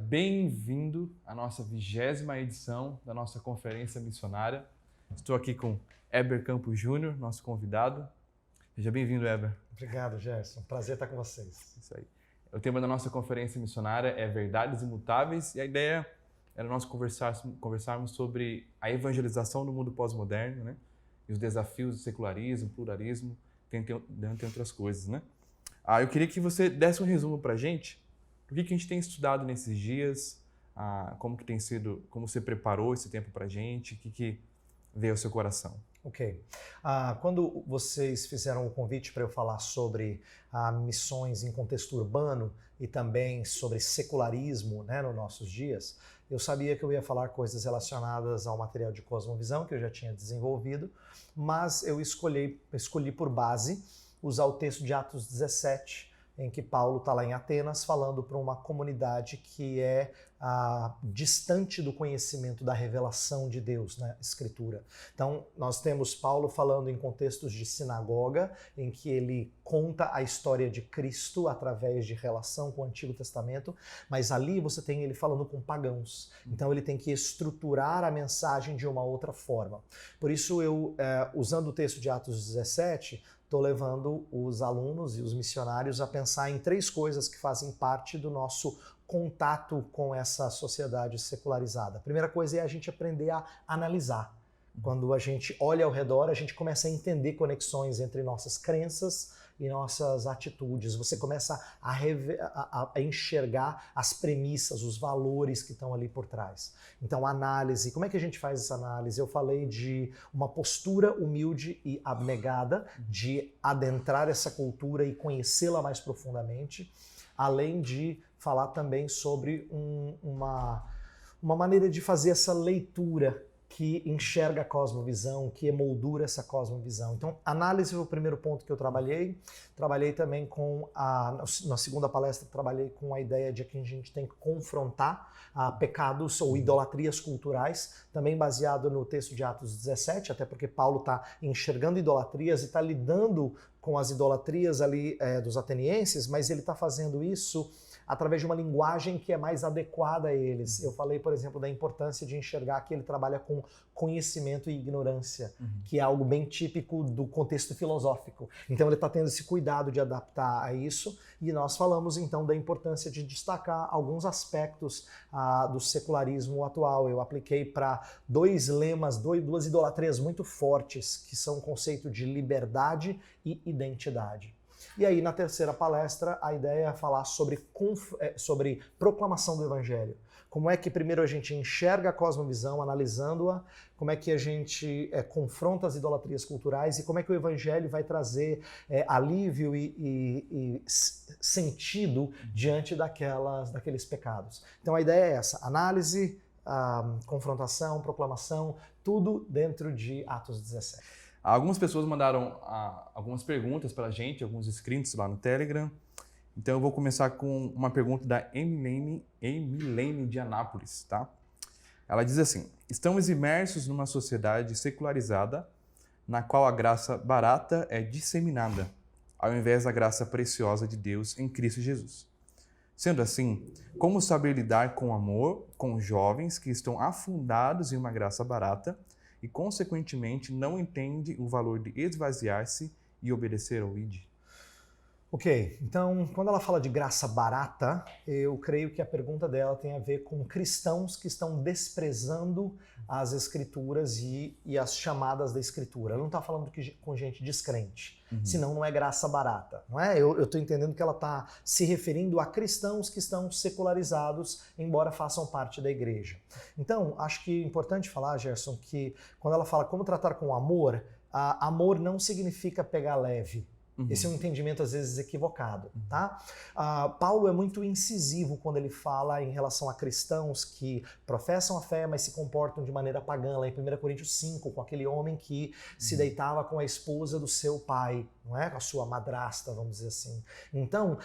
bem-vindo à nossa 20ª edição da nossa conferência missionária. Estou aqui com Heber Campos Júnior, nosso convidado. Seja bem-vindo, Heber. Obrigado, Gerson. Prazer estar com vocês. Isso aí. O tema da nossa conferência missionária é Verdades Imutáveis e a ideia era nós conversarmos sobre a evangelização no mundo pós-moderno, né? E os desafios do secularismo, pluralismo, dentre outras coisas, né? Eu queria que você desse um resumo para a gente do que a gente tem estudado nesses dias, como que tem sido, como você preparou esse tempo para a gente, o que veio ao seu coração. Ok. Quando vocês fizeram o convite para eu falar sobre missões em contexto urbano e também sobre secularismo, né, nos nossos dias, eu sabia que eu ia falar coisas relacionadas ao material de cosmovisão que eu já tinha desenvolvido, mas eu escolhi por base usar o texto de Atos 17, em que Paulo está lá em Atenas falando para uma comunidade que é distante do conhecimento da revelação de Deus na Escritura. Então, nós temos Paulo falando em contextos de sinagoga, em que ele conta a história de Cristo através de relação com o Antigo Testamento, mas ali você tem ele falando com pagãos. Então, ele tem que estruturar a mensagem de uma outra forma. Por isso, eu, usando o texto de Atos 17, estou levando os alunos e os missionários a pensar em 3 coisas que fazem parte do nosso contato com essa sociedade secularizada. A primeira coisa é a gente aprender a analisar. Quando a gente olha ao redor, a gente começa a entender conexões entre nossas crenças e nossas atitudes. Você começa a enxergar as premissas, os valores que estão ali por trás. Então, análise. Como é que a gente faz essa análise? Eu falei de uma postura humilde e abnegada, de adentrar essa cultura e conhecê-la mais profundamente, além de falar também sobre uma maneira de fazer essa leitura que enxerga a cosmovisão, que emoldura essa cosmovisão. Então, análise foi o primeiro ponto que eu trabalhei. Trabalhei também na segunda palestra, trabalhei com a ideia de que a gente tem que confrontar pecados ou idolatrias culturais, também baseado no texto de Atos 17, até porque Paulo está enxergando idolatrias e está lidando com as idolatrias ali dos atenienses, mas ele está fazendo isso através de uma linguagem que é mais adequada a eles. Eu falei, por exemplo, da importância de enxergar que ele trabalha com conhecimento e ignorância, que é algo bem típico do contexto filosófico. Então ele está tendo esse cuidado de adaptar a isso, e nós falamos então da importância de destacar alguns aspectos do secularismo atual. Eu apliquei para 2 lemas, 2 idolatrias muito fortes, que são o conceito de liberdade e identidade. E aí, na terceira palestra, a ideia é falar sobre proclamação do Evangelho. Como é que primeiro a gente enxerga a cosmovisão, analisando-a, como é que a gente confronta as idolatrias culturais e como é que o Evangelho vai trazer alívio e sentido diante daqueles pecados. Então a ideia é essa, análise, confrontação, proclamação, tudo dentro de Atos 17. Algumas pessoas mandaram algumas perguntas para a gente, alguns inscritos lá no Telegram. Então eu vou começar com uma pergunta da Emilene de Anápolis, tá? Ela diz assim: estamos imersos numa sociedade secularizada na qual a graça barata é disseminada, ao invés da graça preciosa de Deus em Cristo Jesus. Sendo assim, como saber lidar com amor com jovens que estão afundados em uma graça barata e, consequentemente, não entende o valor de esvaziar-se e obedecer ao ID? Ok, então, quando ela fala de graça barata, eu creio que a pergunta dela tem a ver com cristãos que estão desprezando as escrituras e as chamadas da escritura. Ela não está falando com gente descrente, senão não é graça barata, não é? Eu estou entendendo que ela está se referindo a cristãos que estão secularizados, embora façam parte da igreja. Então, acho que é importante falar, Gerson, que quando ela fala como tratar com amor, amor não significa pegar leve. Esse é um entendimento, às vezes, equivocado, tá? Paulo é muito incisivo quando ele fala em relação a cristãos que professam a fé, mas se comportam de maneira pagã, lá em 1 Coríntios 5, com aquele homem que se deitava com a esposa do seu pai, não é? Com a sua madrasta, vamos dizer assim. Então,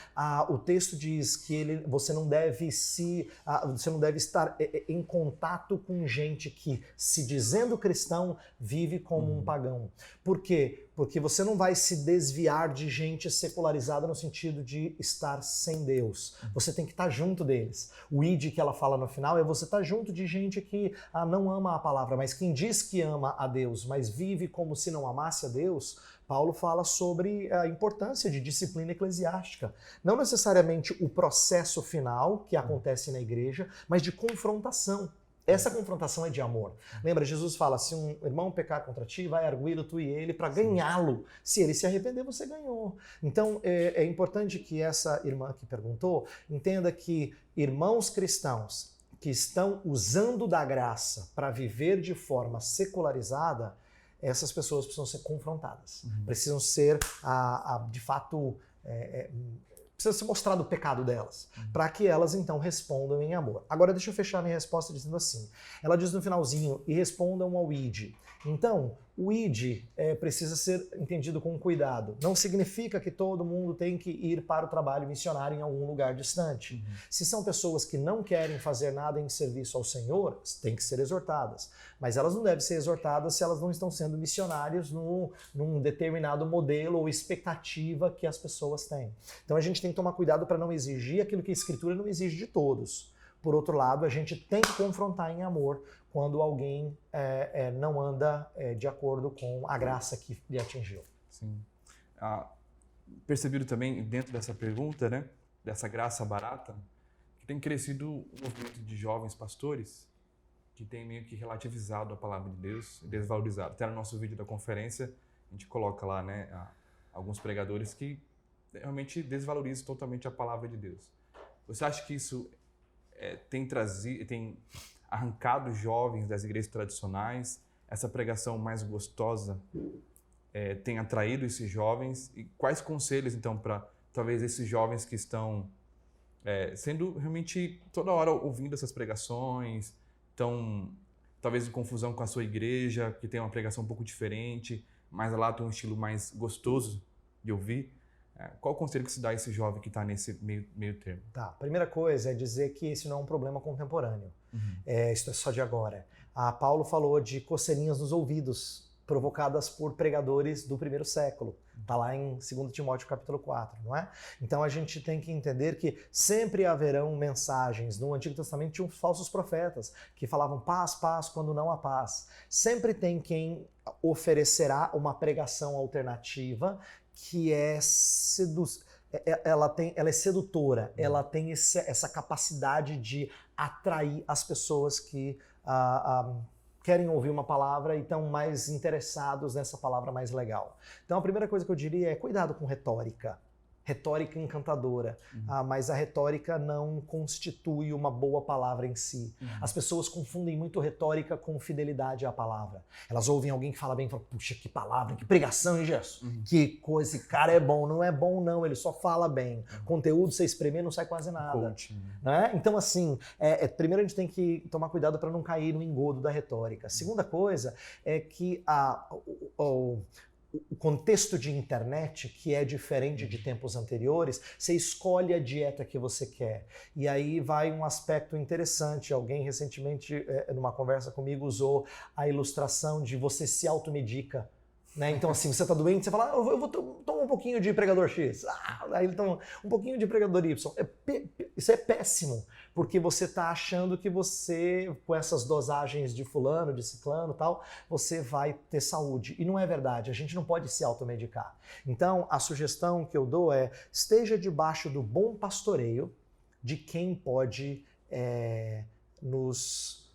o texto diz que você não deve estar em contato com gente que, se dizendo cristão, vive como um pagão. Por quê? Porque você não vai se desviar de gente secularizada no sentido de estar sem Deus. Você tem que estar junto deles. O id que ela fala no final é você estar junto de gente que não ama a palavra, mas quem diz que ama a Deus, mas vive como se não amasse a Deus. Paulo fala sobre a importância de disciplina eclesiástica. Não necessariamente o processo final que acontece na igreja, mas de confrontação. Essa confrontação é de amor. Lembra, Jesus fala, se um irmão pecar contra ti, vai arguí-lo tu e ele para ganhá-lo. Se ele se arrepender, você ganhou. Então, é importante que essa irmã que perguntou entenda que irmãos cristãos que estão usando da graça para viver de forma secularizada, essas pessoas precisam ser confrontadas. Precisam ser, de fato, precisa ser mostrado o pecado delas, para que elas então respondam em amor. Agora deixa eu fechar minha resposta dizendo assim, ela diz no finalzinho, e respondam ao id. Então, o id precisa ser entendido com cuidado. Não significa que todo mundo tem que ir para o trabalho missionário em algum lugar distante. Se são pessoas que não querem fazer nada em serviço ao Senhor, têm que ser exortadas. Mas elas não devem ser exortadas se elas não estão sendo missionários num determinado modelo ou expectativa que as pessoas têm. Então a gente tem que tomar cuidado para não exigir aquilo que a Escritura não exige de todos. Por outro lado, a gente tem que confrontar em amor quando alguém não anda de acordo com a graça que lhe atingiu. Sim. Percebido também, dentro dessa pergunta, né, dessa graça barata, que tem crescido o movimento de jovens pastores que tem meio que relativizado a palavra de Deus, desvalorizado. Até no nosso vídeo da conferência, a gente coloca lá, né, alguns pregadores que realmente desvalorizam totalmente a palavra de Deus. Você acha que isso tem arrancado jovens das igrejas tradicionais? Essa pregação mais gostosa tem atraído esses jovens? E quais conselhos, então, para talvez esses jovens que estão sendo realmente toda hora ouvindo essas pregações, estão talvez em confusão com a sua igreja, que tem uma pregação um pouco diferente, mas lá tem um estilo mais gostoso de ouvir? Qual o conselho que se dá a esse jovem que está nesse meio termo? Tá, a primeira coisa é dizer que esse não é um problema contemporâneo. Isso é só de agora. Paulo falou de coceirinhas nos ouvidos provocadas por pregadores do primeiro século. Está lá em 2 Timóteo capítulo 4, não é? Então a gente tem que entender que sempre haverão mensagens. No Antigo Testamento tinham falsos profetas que falavam paz, paz, quando não há paz. Sempre tem quem oferecerá uma pregação alternativa que ela é sedutora, ela tem essa capacidade de atrair as pessoas que querem ouvir uma palavra e estão mais interessados nessa palavra mais legal. Então a primeira coisa que eu diria é cuidado com retórica. Retórica encantadora, mas a retórica não constitui uma boa palavra em si. As pessoas confundem muito retórica com fidelidade à palavra. Elas ouvem alguém que fala bem e falam, puxa, que palavra, que pregação, hein, Gerson? Que coisa, esse cara é bom. Não é bom não, ele só fala bem. Conteúdo, você espremer, não sai quase nada. Né? Então, assim, primeiro a gente tem que tomar cuidado para não cair no engodo da retórica. Segunda coisa é que o contexto de internet, que é diferente de tempos anteriores, você escolhe a dieta que você quer. E aí vai um aspecto interessante. Alguém recentemente, numa conversa comigo, usou a ilustração de você se automedica. Né? Então, assim, você está doente, você fala, eu vou tomar um pouquinho de pregador X. Aí ele toma um pouquinho de pregador Y. Isso é péssimo, porque você está achando que você, com essas dosagens de fulano, de ciclano e tal, você vai ter saúde. E não é verdade, a gente não pode se automedicar. Então, a sugestão que eu dou é, esteja debaixo do bom pastoreio de quem pode nos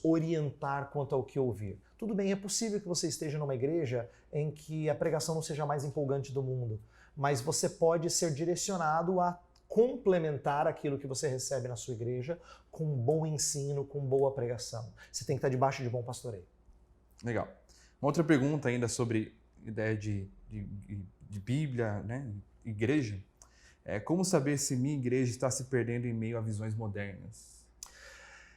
orientar quanto ao que ouvir. Tudo bem, é possível que você esteja numa igreja em que a pregação não seja a mais empolgante do mundo, mas você pode ser direcionado a complementar aquilo que você recebe na sua igreja com bom ensino, com boa pregação. Você tem que estar debaixo de bom pastoreio. Legal. Uma outra pergunta ainda sobre ideia de Bíblia, né? Igreja. Como saber se minha igreja está se perdendo em meio a visões modernas?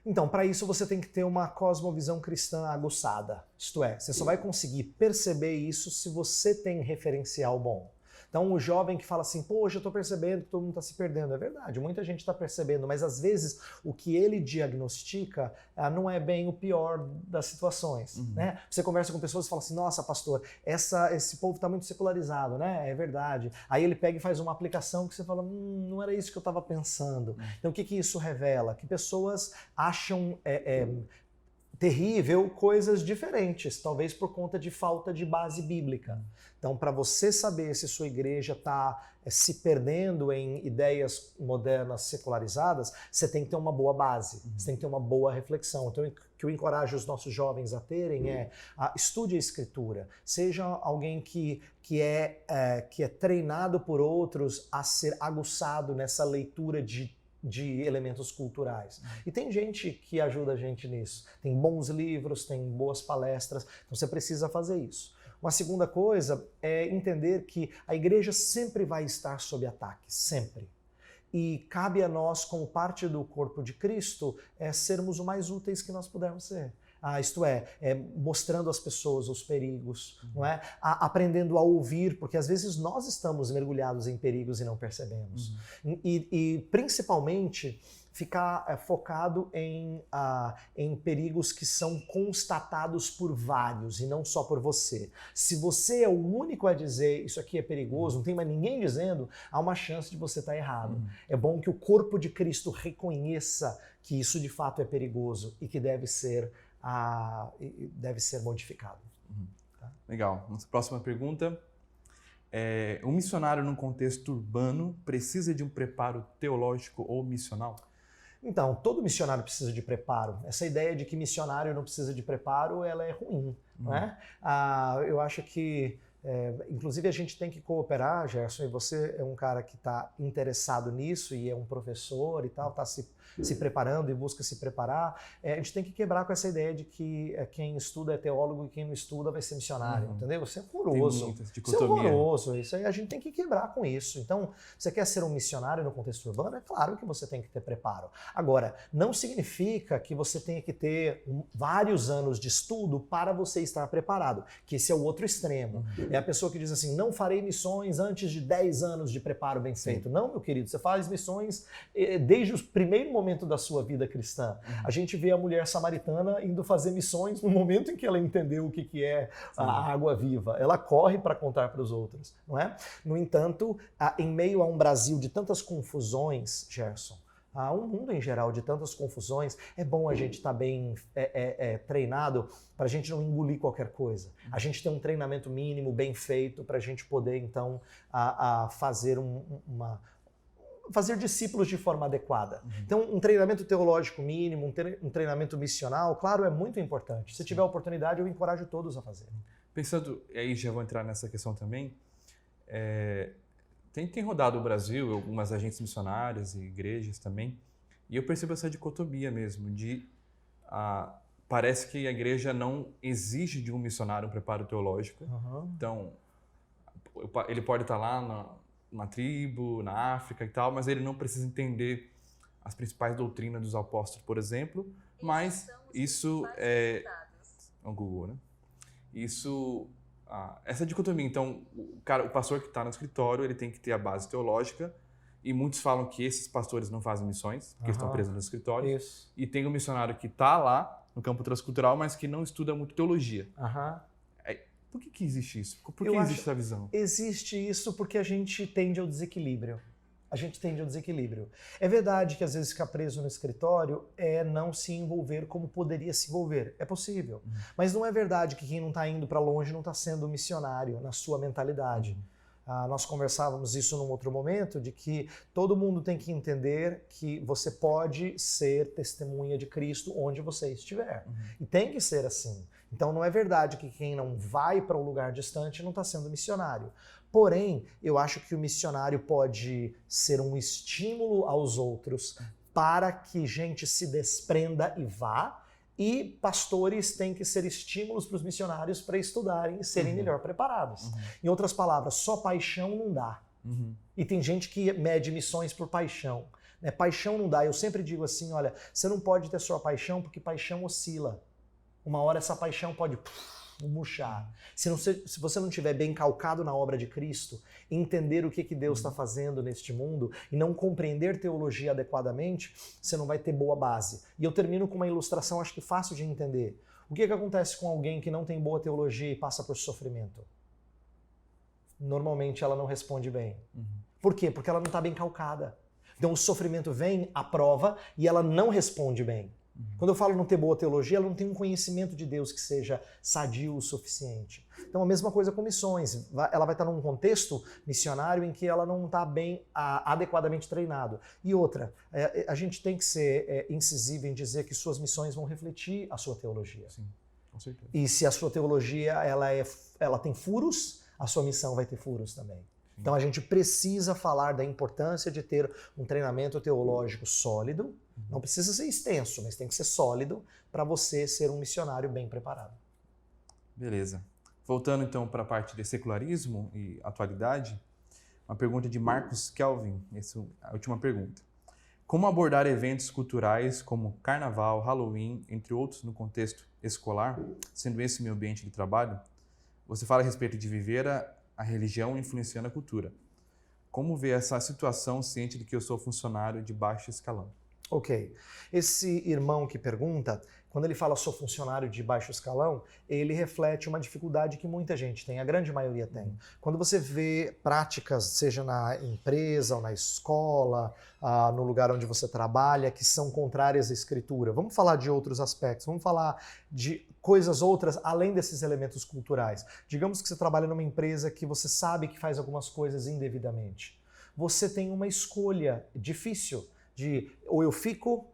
Então, para isso você tem que ter uma cosmovisão cristã aguçada. Isto é, você só vai conseguir perceber isso se você tem referencial bom. Então o jovem que fala assim, poxa, eu estou percebendo que todo mundo está se perdendo. É verdade, muita gente está percebendo, mas às vezes o que ele diagnostica não é bem o pior das situações. Né? Você conversa com pessoas e fala assim, nossa, pastor, esse povo está muito secularizado, né? É verdade. Aí ele pega e faz uma aplicação que você fala, não era isso que eu estava pensando. Então o que isso revela? Que pessoas acham terrível coisas diferentes, talvez por conta de falta de base bíblica. Então, para você saber se sua igreja está se perdendo em ideias modernas secularizadas, você tem que ter uma boa base, você tem que ter uma boa reflexão. Então, o que eu encorajo os nossos jovens a terem estude a Escritura, seja alguém que é treinado por outros a ser aguçado nessa leitura de elementos culturais. E tem gente que ajuda a gente nisso. Tem bons livros, tem boas palestras, então você precisa fazer isso. Uma segunda coisa é entender que a igreja sempre vai estar sob ataque, sempre. E cabe a nós, como parte do corpo de Cristo, sermos o mais úteis que nós pudermos ser. Isto é, mostrando às pessoas os perigos, não é? Aprendendo a ouvir, porque às vezes nós estamos mergulhados em perigos e não percebemos. E principalmente ficar focado em perigos que são constatados por vários e não só por você. Se você é o único a dizer isso aqui é perigoso, não tem mais ninguém dizendo, há uma chance de você estar errado. É bom que o corpo de Cristo reconheça que isso de fato é perigoso e que deve ser modificado. Tá? Legal. Nossa próxima pergunta. Um missionário num contexto urbano precisa de um preparo teológico ou missional? Então, todo missionário precisa de preparo. Essa ideia de que missionário não precisa de preparo, ela é ruim. Não é? Eu acho que, inclusive, a gente tem que cooperar, Gerson, e você é um cara que está interessado nisso e é um professor e tal, está se preparando e busca se preparar. A gente tem que quebrar com essa ideia de que quem estuda é teólogo e quem não estuda vai ser missionário, entendeu? Isso é horroroso. Isso é horroroso. Isso aí a gente tem que quebrar com isso. Então, você quer ser um missionário no contexto urbano? É claro que você tem que ter preparo. Agora, não significa que você tenha que ter vários anos de estudo para você estar preparado, que esse é o outro extremo. É a pessoa que diz assim, não farei missões antes de 10 anos de preparo bem feito. Não, meu querido, você faz missões desde o primeiro momento da sua vida cristã. A gente vê a mulher samaritana indo fazer missões no momento em que ela entendeu o que é a água viva. Ela corre para contar para os outros, não é? No entanto, em meio a um Brasil de tantas confusões, Gerson, há um mundo em geral de tantas confusões, é bom a gente estar bem treinado para a gente não engolir qualquer coisa. A gente tem um treinamento mínimo bem feito para a gente poder, então, fazer discípulos de forma adequada. Então, um treinamento teológico mínimo, um treinamento missional, claro, é muito importante. Se tiver oportunidade, eu encorajo todos a fazer. Pensando, e aí já vou entrar nessa questão também, tem rodado o Brasil, algumas agências missionárias e igrejas também, e eu percebo essa dicotomia mesmo, parece que a igreja não exige de um missionário um preparo teológico. Então, ele pode estar lá na tribo, na África e tal, mas ele não precisa entender as principais doutrinas dos apóstolos, por exemplo, mas isso é o Google, né? Essa dicotomia, então, o pastor que está no escritório, ele tem que ter a base teológica, e muitos falam que esses pastores não fazem missões, porque estão presos no escritório. Isso. E tem o missionário que está lá no campo transcultural, mas que não estuda muito teologia. Por que existe isso? Por que existe essa visão? Existe isso porque a gente tende ao desequilíbrio. É verdade que às vezes ficar preso no escritório é não se envolver como poderia se envolver. É possível. Mas não é verdade que quem não está indo para longe não está sendo missionário na sua mentalidade. Nós conversávamos isso num outro momento, de que todo mundo tem que entender que você pode ser testemunha de Cristo onde você estiver. E tem que ser assim. Então não é verdade que quem não vai para um lugar distante não está sendo missionário. Porém, eu acho que o missionário pode ser um estímulo aos outros para que gente se desprenda e vá, e pastores têm que ser estímulos para os missionários para estudarem e serem melhor preparados. Em outras palavras, só paixão não dá. E tem gente que mede missões por paixão. Paixão não dá. Eu sempre digo assim, olha, você não pode ter sua paixão porque paixão oscila. Uma hora essa paixão pode murchar. Se você não estiver bem calcado na obra de Cristo, entender o que Deus está fazendo neste mundo e não compreender teologia adequadamente, você não vai ter boa base. E eu termino com uma ilustração, acho que fácil de entender. O que acontece com alguém que não tem boa teologia e passa por sofrimento? Normalmente ela não responde bem. Por quê? Porque ela não está bem calcada. Então o sofrimento vem, a prova, e ela não responde bem. Quando eu falo não ter boa teologia, ela não tem um conhecimento de Deus que seja sadio o suficiente. Então a mesma coisa com missões. Ela vai estar num contexto missionário em que ela não está bem adequadamente treinado. E outra, a gente tem que ser incisivo em dizer que suas missões vão refletir a sua teologia. Sim, com certeza. E se a sua teologia ela tem furos, a sua missão vai ter furos também. Então a gente precisa falar da importância de ter um treinamento teológico sólido. Não precisa ser extenso, mas tem que ser sólido para você ser um missionário bem preparado. Beleza. Voltando então para a parte de secularismo e atualidade, uma pergunta de Marcos Kelvin, essa é a última pergunta. Como abordar eventos culturais como Carnaval, Halloween, entre outros no contexto escolar, sendo esse meu ambiente de trabalho? Você fala a respeito de viver a religião influenciando a cultura. Como ver essa situação ciente de que eu sou funcionário de baixo escalão? Ok. Esse irmão que pergunta, quando ele fala sou funcionário de baixo escalão, ele reflete uma dificuldade que muita gente tem, a grande maioria tem. Quando você vê práticas, seja na empresa ou na escola, no lugar onde você trabalha, que são contrárias à escritura. Vamos falar de outros aspectos, vamos falar de coisas outras além desses elementos culturais. Digamos que você trabalha numa empresa que você sabe que faz algumas coisas indevidamente. Você tem uma escolha difícil de ou eu fico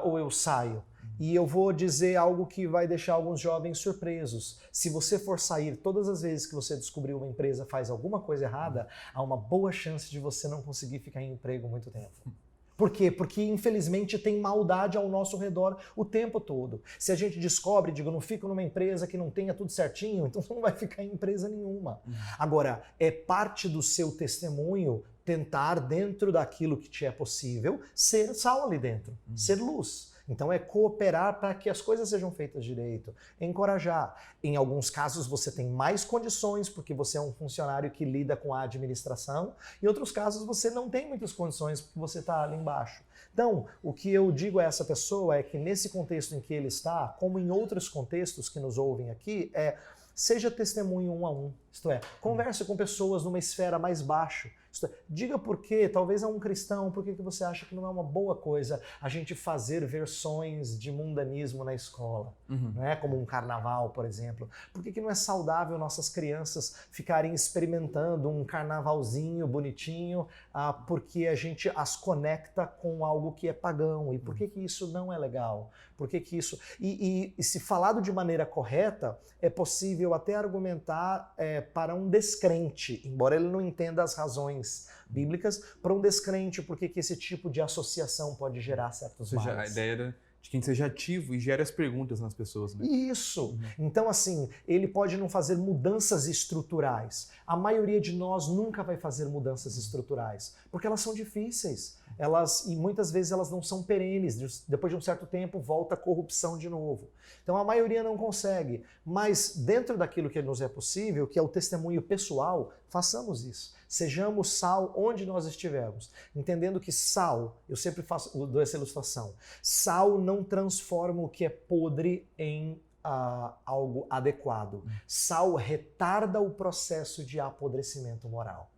ou eu saio. E eu vou dizer algo que vai deixar alguns jovens surpresos. Se você for sair todas as vezes que você descobrir uma empresa faz alguma coisa errada, há uma boa chance de você não conseguir ficar em emprego muito tempo. Por quê? Porque, infelizmente, tem maldade ao nosso redor o tempo todo. Se a gente descobre, digo, não fico numa empresa que não tenha tudo certinho, então você não vai ficar em empresa nenhuma. Agora, é parte do seu testemunho tentar, dentro daquilo que te é possível, ser sal ali dentro, ser luz. Então é cooperar para que as coisas sejam feitas direito, encorajar. Em alguns casos você tem mais condições porque você é um funcionário que lida com a administração, em outros casos você não tem muitas condições porque você está ali embaixo. Então, o que eu digo a essa pessoa é que nesse contexto em que ele está, como em outros contextos que nos ouvem aqui, seja testemunho um a um, isto é, converse com pessoas numa esfera mais baixa. Diga por quê, talvez é um cristão, por que você acha que não é uma boa coisa a gente fazer versões de mundanismo na escola, né? Como um carnaval, por exemplo. Por que não é saudável nossas crianças ficarem experimentando um carnavalzinho bonitinho porque a gente as conecta com algo que é pagão? E por que isso não é legal? Por que isso... E se falado de maneira correta, é possível até argumentar para um descrente, embora ele não entenda as razões bíblicas, para um descrente, porque esse tipo de associação pode gerar certos males. A ideia era de quem seja ativo e gere as perguntas nas pessoas, né? Isso! Então, assim, ele pode não fazer mudanças estruturais. A maioria de nós nunca vai fazer mudanças estruturais, porque elas são difíceis. E muitas vezes elas não são perenes. Depois de um certo tempo, volta a corrupção de novo. Então, a maioria não consegue. Mas, dentro daquilo que nos é possível, que é o testemunho pessoal, façamos isso. Sejamos sal onde nós estivermos. Entendendo que sal, eu sempre dou essa ilustração, sal não transforma o que é podre em algo adequado. Sal retarda o processo de apodrecimento moral.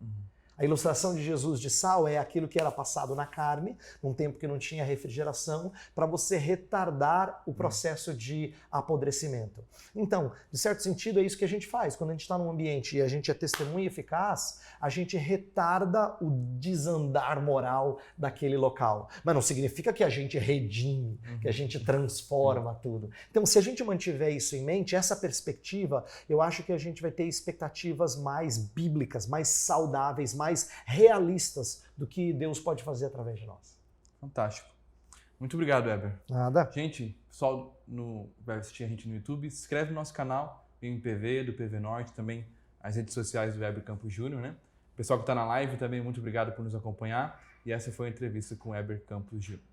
A ilustração de Jesus de sal é aquilo que era passado na carne, num tempo que não tinha refrigeração, para você retardar o processo de apodrecimento. Então, de certo sentido, é isso que a gente faz. Quando a gente está num ambiente e a gente é testemunha eficaz, a gente retarda o desandar moral daquele local. Mas não significa que a gente redime, que a gente transforma tudo. Então, se a gente mantiver isso em mente, essa perspectiva, eu acho que a gente vai ter expectativas mais bíblicas, mais saudáveis, mais realistas do que Deus pode fazer através de nós. Fantástico. Muito obrigado, Weber. Nada. Gente, pessoal vai assistir a gente no YouTube, se inscreve no nosso canal, do MPV, do PV Norte, também as redes sociais do Weber Campos Júnior, né? O pessoal que está na live também, muito obrigado por nos acompanhar. E essa foi a entrevista com o Weber Campos Júnior.